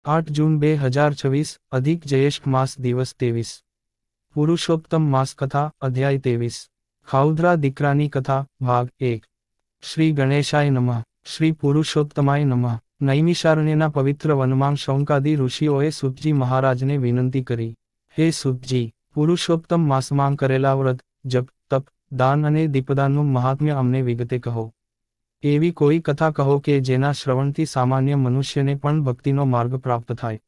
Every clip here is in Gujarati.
8 જૂન 2026 અધિક જ્યેષ્ઠ માસ દિવસ 23 પુરુષોત્તમ માસ કથા અધ્યાય 23 ખાઉધરા દીકરાની કથા ભાગ 1 શ્રી ગણેશાય નમઃ શ્રી પુરુષોત્તમાય નમઃ નૈમિષારણ્યના પવિત્ર વનમાં શૌનકાદિ ઋષિઓએ સૂતજી મહારાજને વિનંતી કરી, હે સૂતજી, પુરુષોત્તમ માસમાં કરેલા વ્રત, જપ, તપ, દાન અને દીપદાનનું મહાત્મ્ય અમને વિગતે કહો. એવી કોઈ કથા કહો કે જેના શ્રવણથી સામાન્ય મનુષ્યને પણ ભક્તિનો માર્ગ પ્રાપ્ત થાય.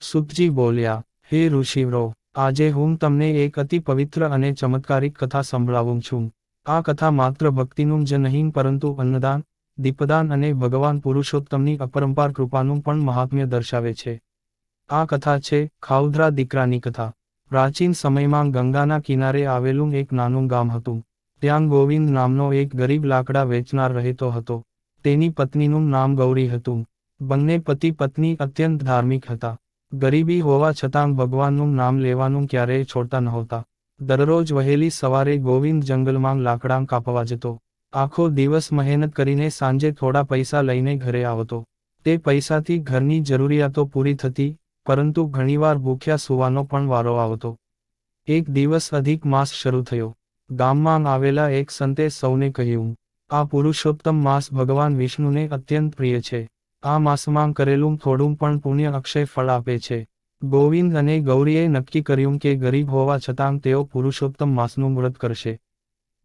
સૂતજી બોલ્યા, હે ઋષિવ્રો, આજે હું તમને એક અતિ પવિત્ર અને ચમત્કારિક કથા સંભળાવું છું. આ કથા માત્ર ભક્તિનું જ નહીં પરંતુ અન્નદાન, દીપદાન અને ભગવાન પુરુષોત્તમની અપરંપાર કૃપાનું પણ મહાત્મ્ય દર્શાવે છે. આ કથા છે ખાઉધરા દીકરાની કથા. પ્રાચીન સમયમાં ગંગાના કિનારે આવેલું એક નાનું ગામ હતું. ત્યાં ગોવિંદ નામનો એક ગરીબ લાકડા વેચનાર રહેતો હતો. તેની પત્નીનું નામ ગૌરી હતું. બંને પતિ પત્ની અત્યંત ધાર્મિક હતા. ગરીબી હોવા છતાં ભગવાનનું નામ લેવાનું ક્યારેય છોડતા નહોતા. દરરોજ વહેલી સવારે ગોવિંદ જંગલમાં લાકડાં કાપવા જતો. આખો દિવસ મહેનત કરીને સાંજે થોડા પૈસા લઈને ઘરે આવતો. તે પૈસાથી ઘરની જરૂરિયાતો પૂરી થતી, પરંતુ ઘણીવાર ભૂખ્યા સૂવાનો પણ વારો આવતો. એક દિવસ અધિક માસ શરૂ થયો. ગામમાં આવેલા એક સંતે સૌને કહ્યું, આ પુરુષોત્તમ માસ ભગવાન વિષ્ણુને અત્યંત પ્રિય છે. આ માસમાં કરેલું થોડું પણ પુણ્ય અક્ષય ફળ આપે છે. ગોવિંદ અને ગૌરીએ નક્કી કર્યું કે ગરીબ હોવા છતાં તેઓ પુરુષોત્તમ માસનું વ્રત કરશે.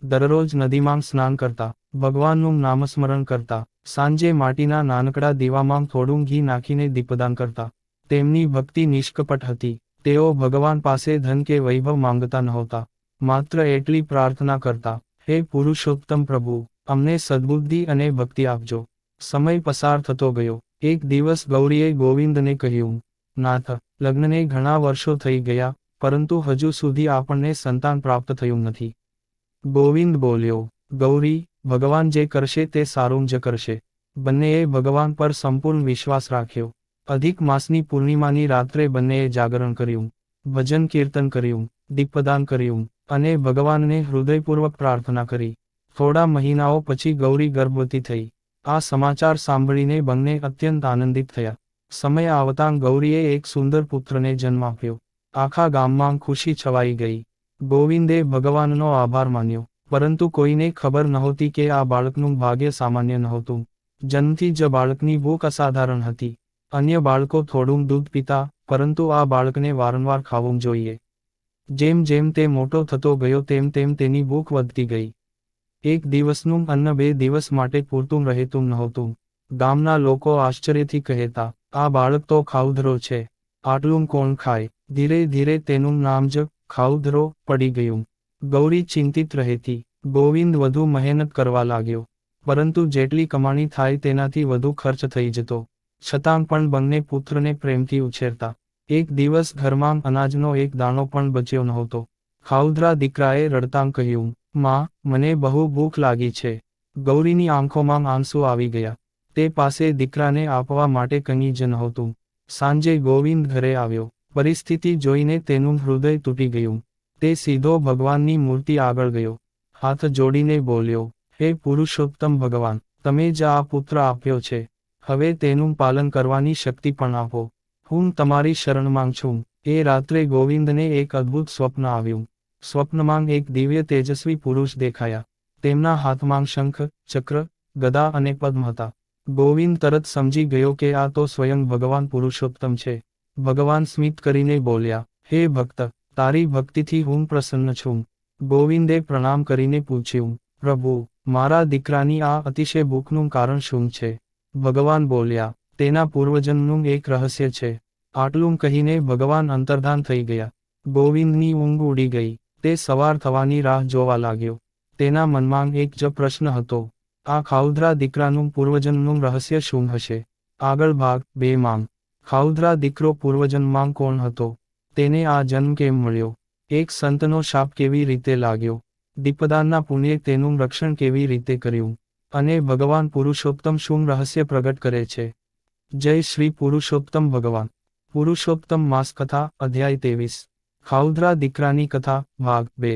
દરરોજ નદીમાં સ્નાન કરતા, ભગવાનનું નામસ્મરણ કરતા, સાંજે માટીના નાનકડા દીવામાં થોડું ઘી નાખીને દીપદાન કરતા. તેમની ભક્તિ નિષ્કપટ હતી. તેઓ ભગવાન પાસે ધન કે વૈભવ માંગતા નહોતા. માત્ર એટલી પ્રાર્થના કરતા, હે પુરુષોત્તમ પ્રભુ, અમને સદ્બુદ્ધિ અને ભક્તિ આપજો. સમય પસાર થતો ગયો. એક દિવસ ગૌરીએ ગોવિંદને કહ્યું, નાથ, લગ્નને ઘણા વર્ષો થઈ ગયા, પરંતુ હજુ સુધી આપણને સંતાન પ્રાપ્ત થયું નથી. ગોવિંદ બોલ્યો, ગૌરી, ભગવાન જે કરશે તે સારું જ કરશે. બંનેએ ભગવાન પર સંપૂર્ણ વિશ્વાસ રાખ્યો. અધિક માસની પૂર્ણિમાની રાત્રે બંનેએ જાગરણ કર્યું, ભજન કીર્તન કર્યું, દીપદાન કર્યું, અને ભગવાનને હૃદયપૂર્વક પ્રાર્થના કરી. થોડા મહિનાઓ પછી ગૌરી ગર્ભવતી થઈ. આ સમાચાર સાંભળીને બંને અત્યંત આનંદિત થયા. સમય આવતાં ગૌરીએ એક સુંદર પુત્રને જન્મ આપ્યો. આખા ગામમાં ખુશી છવાઈ ગઈ. ગોવિંદે ભગવાનનો આભાર માન્યો, પરંતુ કોઈને ખબર નહોતી કે આ બાળકનું ભાગ્ય સામાન્ય નહોતું. જન્મથી જ બાળકની ભૂખ અસાધારણ હતી. અન્ય બાળકો થોડું દૂધ પીતા, પરંતુ આ બાળકને વારંવાર ખાવું જોઈએ. જેમ જેમ તે મોટો થતો ગયો તેમ તેમ તેની ભૂખ વધતી ગઈ. એક દિવસનું અન્ન 2 દિવસ માટે પૂરતું રહેતું નહોતું. ગામના લોકો આશ્ચર્યથી કહેતા, આ બાળક તો ખાઉધરો છે. આટલું કોણ ખાય? ધીરે ધીરે તેનું નામ જ ખાઉધરો પડી ગયું. ગૌરી ચિંતિત રહેતી. ગોવિંદ વધુ મહેનત કરવા લાગ્યો, પરંતુ જેટલી કમાણી થાય તેનાથી વધુ ખર્ચ થઈ જતો. છતાં પણ બંને પુત્રને પ્રેમથી ઉછેરતા. એક દિવસ ઘરમાં અનાજનો એક દાણો પણ બચ્યો નહોતો. ખાઉધરા દીકરાએ રડતાં કહ્યું, માં, મને બહુ ભૂખ લાગી છે. ગૌરીની આંખોમાં આંસુ આવી ગયા. તે પાસે દીકરાને આપવા માટે કંઈ જ નહોતું. સાંજે ગોવિંદ ઘરે આવ્યો. પરિસ્થિતિ જોઈને તેનું હૃદય તૂટી ગયું. તે સીધો ભગવાનની મૂર્તિ આગળ ગયો. હાથ જોડીને બોલ્યો, હે પુરુષોત્તમ ભગવાન, તમે જ આ પુત્ર આપ્યો છે. હવે તેનું પાલન કરવાની શક્તિ પણ આપો. હું તમારી શરણમાં છું. એ રાત્રે ગોવિંદને એક અદ્ભુત સ્વપ્ન આવ્યું. સ્વપ્નમાં એક દિવ્ય તેજસ્વી પુરુષ દેખાયા. તેમના હાથમાં શંખ, ચક્ર, ગદા અને પદ્મ હતા. ગોવિંદ તરત સમજી ગયો કે આ તો સ્વયં ભગવાન પુરુષોત્તમ છે. ભગવાન સ્મિત કરીને બોલ્યા, હે ભક્ત, તારી ભક્તિથી હું પ્રસન્ન છું. ગોવિંદે પ્રણામ કરીને પૂછ્યું, પ્રભુ, મારા દીકરાની આ અતિશય ભૂખનું કારણ શું છે? ભગવાન બોલ્યા, તેના પૂર્વજન્મનું એક રહસ્ય છે. આટલું કહીને ભગવાન અંતર્ધાન થઈ ગયા. ગોવિંદની ઊંઘ ઉડી ગઈ. તે સવાર થવાની રાહ જોવા લાગ્યો. તેના મનમાં એક જ પ્રશ્ન હતો, આ ખાઉધરા દીકરાનું પૂર્વજન્મનું રહસ્ય શું હશે? આગળ ભાગ 2 માં. ખાઉધરા દીકરો પૂર્વજન્મમાં કોણ હતો? તેને આ જન્મ કેમ મળ્યો? એક સંતનો શાપ કેવી રીતે લાગ્યો? દીપદાનના પુણ્યે તેનું રક્ષણ કેવી રીતે કર્યું? અને ભગવાન પુરુષોત્તમ શું રહસ્ય પ્રગટ કરે છે? જય શ્રી પુરુષોત્તમ ભગવાન. પુરુષોત્તમ માસ કથા અધ્યાય 23 ખાઉધરા દીકરાની કથા ભાગ 2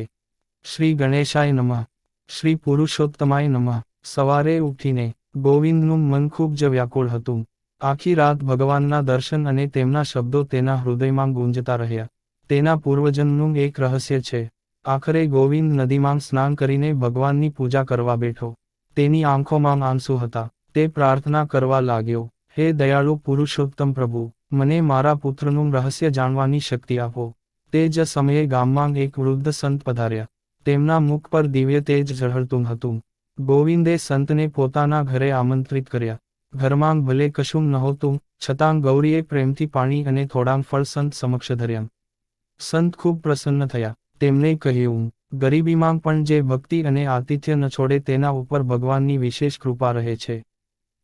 શ્રી ગણેશાય નમઃ શ્રી પુરુષોત્તમાય નમઃ. સવારે ઉઠીને ગોવિંદનું મન ખૂબ જ વ્યાકુળ હતું. આખી રાત ભગવાનના દર્શન અને તેમના શબ્દો તેના હૃદયમાં ગુંજતા રહ્યા. તેના પૂર્વજન્મનું એક રહસ્ય છે. આખરે ગોવિંદ નદીમાં સ્નાન કરીને ભગવાનની પૂજા કરવા બેઠો. તેની આંખોમાં આંસુ હતા. તે પ્રાર્થના કરવા લાગ્યો, હે દયાળુ પુરુષોત્તમ પ્રભુ, મને મારા પુત્રનું રહસ્ય જાણવાની શક્તિ આપો. તે જ સમયે ગામમાં એક વૃદ્ધ સંત પધાર્યા. તેમના મુખ પર દિવ્ય તેજ ઝળહળતું હતું. ગોવિંદે સંતને પોતાના ઘરે આમંત્રિત કર્યા. ઘરમાં ભલે કશું નહોતું, છતાં ગૌરીએ પ્રેમથી પાણી અને થોડાં ફળ સંત સમક્ષ ધર્યા. સંત ખૂબ પ્રસન્ન થયા. તેમણે કહ્યું, ગરીબીમાં પણ જે ભક્તિ અને આતિથ્ય ન છોડે તેના ઉપર ભગવાનની વિશેષ કૃપા રહે છે.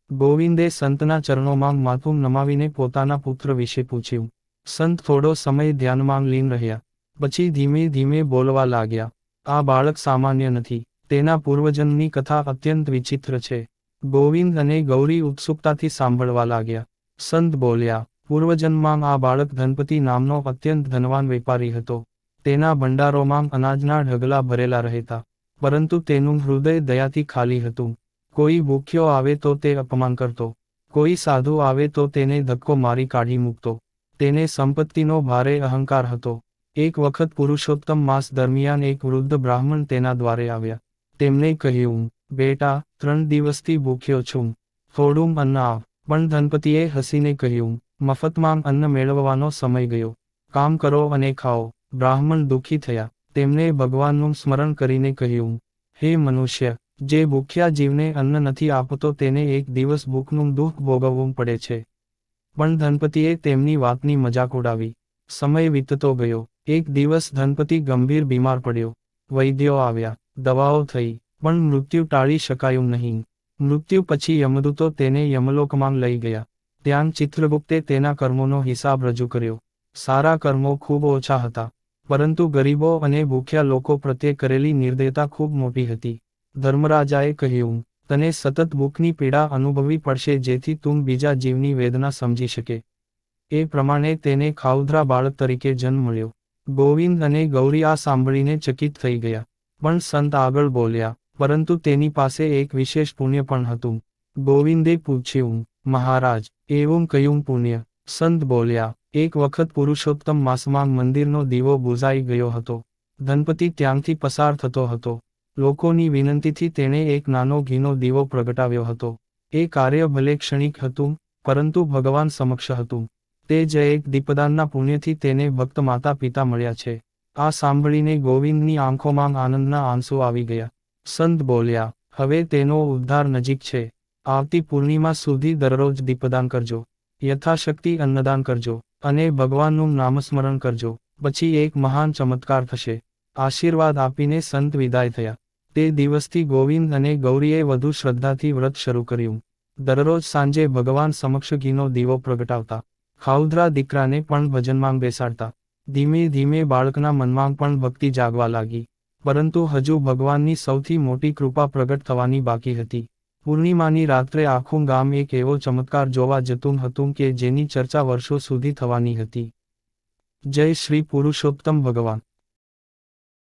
ગોવિંદે સંતના ચરણોમાં માથું નમાવીને પોતાના પુત્ર વિશે પૂછ્યું. સંત થોડો સમય ધ્યાનમાં લીન રહ્યા. પછી ધીમે ધીમે બોલવા લાગ્યા, આ બાળક સામાન્ય નથી. તેના પૂર્વજન્મની કથા અત્યંત વિચિત્ર છે. ગોવિંદ અને ગૌરી ઉત્સુકતાથી સાંભળવા લાગ્યા. સંત બોલ્યા, પૂર્વજન્મમાં આ બાળક ધનપતિ નામનો અત્યંત ધનવાન વેપારી હતો. તેના ભંડારોમાં અનાજના ઢગલા ભરેલા રહેતા, પરંતુ તેનું હૃદય દયાથી ખાલી હતું. કોઈ ભૂખ્યો આવે તો તે અપમાન કરતો, કોઈ સાધુ આવે તો તેને ધક્કો મારી કાઢી મૂકતો. તેને સંપત્તિનો ભારે અહંકાર હતો. એક વખત પુરુષોત્તમ માસ દરમિયાન એક વૃદ્ધ બ્રાહ્મણ તેના દ્વારે આવ્યા. તેમણે કહ્યું, બેટા, 3 દિવસથી ભૂખ્યો છું, થોડું અન્ન આપ. પણ ધનપતિએ હસીને કહ્યું, મફતમાં અન્ન મેળવવાનો સમય ગયો, કામ કરો અને ખાઓ. બ્રાહ્મણ દુઃખી થયા. તેમણે ભગવાનનું સ્મરણ કરીને કહ્યું, હે મનુષ્ય, જે ભૂખ્યા જીવને અન્ન નથી આપતો તેને એક દિવસ ભૂખનું દુઃખ ભોગવવું પડે છે. પણ ધનપતિએ તેમની વાતની મજાક ઉડાવી. સમય વીતતો ગયો. એક દિવસ ધનપતિ ગંભીર બીમાર પડ્યો. વૈદ્યો આવ્યા, દવાઓ થઈ, પણ મૃત્યુ ટાળી શકાયું નહીં. મૃત્યુ પછી યમદૂતો તેને યમલોકમાં લઈ ગયા. ત્યાં ચિત્રગુપ્તે તેના કર્મોનો હિસાબ રજૂ કર્યો. સારા કર્મો ખૂબ ઓછા હતા, પરંતુ ગરીબો અને ભૂખ્યા લોકો પ્રત્યે કરેલી નિર્દયતા ખૂબ મોટી હતી. ધર્મરાજાએ કહ્યું, તને સતત ભૂખની પીડા અનુભવવી પડશે જેથી તું બીજા જીવની વેદના સમજી શકે. એ પ્રમાણે તેને ખાઉધરા બાળક તરીકે જન્મ મળ્યો. ગોવિંદ અને ગૌરી આ સાંભળીને ચકિત થઈ ગયા. પણ સંત આગળ બોલ્યા, પરંતુ તેની પાસે એક વિશેષ પુણ્ય પણ હતું. ગોવિંદે પૂછ્યું, મહારાજ, એવું કયું પુણ્ય? સંત બોલ્યા, એક વખત પુરુષોત્તમ માસમાં મંદિરનો દીવો બુઝાઈ ગયો હતો. ધનપતિ ત્યાંથી પસાર થતો હતો. લોકોની વિનંતીથી તેણે એક નાનો ઘીનો દીવો પ્રગટાવ્યો હતો. એ કાર્ય ભલે ક્ષણિક હતું, પરંતુ ભગવાન સમક્ષ હતું. તે જ એક દીપદાનના પુણ્યથી તેને ભક્ત માતા પિતા મળ્યા છે. આ સાંભળીને ગોવિંદની આંખોમાં આનંદના આંસુ આવી ગયા. સંત બોલ્યા, હવે તેનો ઉદ્ધાર નજીક છે. આવતી પૂર્ણિમા સુધી દરરોજ દીપદાન કરજો, યથાશક્તિ અન્નદાન કરજો, અને ભગવાનનું નામસ્મરણ કરજો. પછી એક મહાન ચમત્કાર થશે. આશીર્વાદ આપીને સંત વિદાય થયા. તે દિવસથી ગોવિંદ અને ગૌરીએ વધુ શ્રદ્ધાથી વ્રત શરૂ કર્યું. દરરોજ સાંજે ભગવાન સમક્ષ ઘીનો દીવો પ્રગટાવતા. ખાઉધરા દીકરાને પણ ભજનમાં બેસાડતા. ધીમે ધીમે બાળકના મનમાં પણ ભક્તિ જાગવા લાગી. પરંતુ હજુ ભગવાનની સૌથી મોટી કૃપા પ્રગટ થવાની બાકી હતી. પૂર્ણિમાની રાત્રે આખું ગામ એક એવો ચમત્કાર જોવા જતું હતું કે જેની ચર્ચા વર્ષો સુધી થવાની હતી. જય શ્રી પુરુષોત્તમ ભગવાન.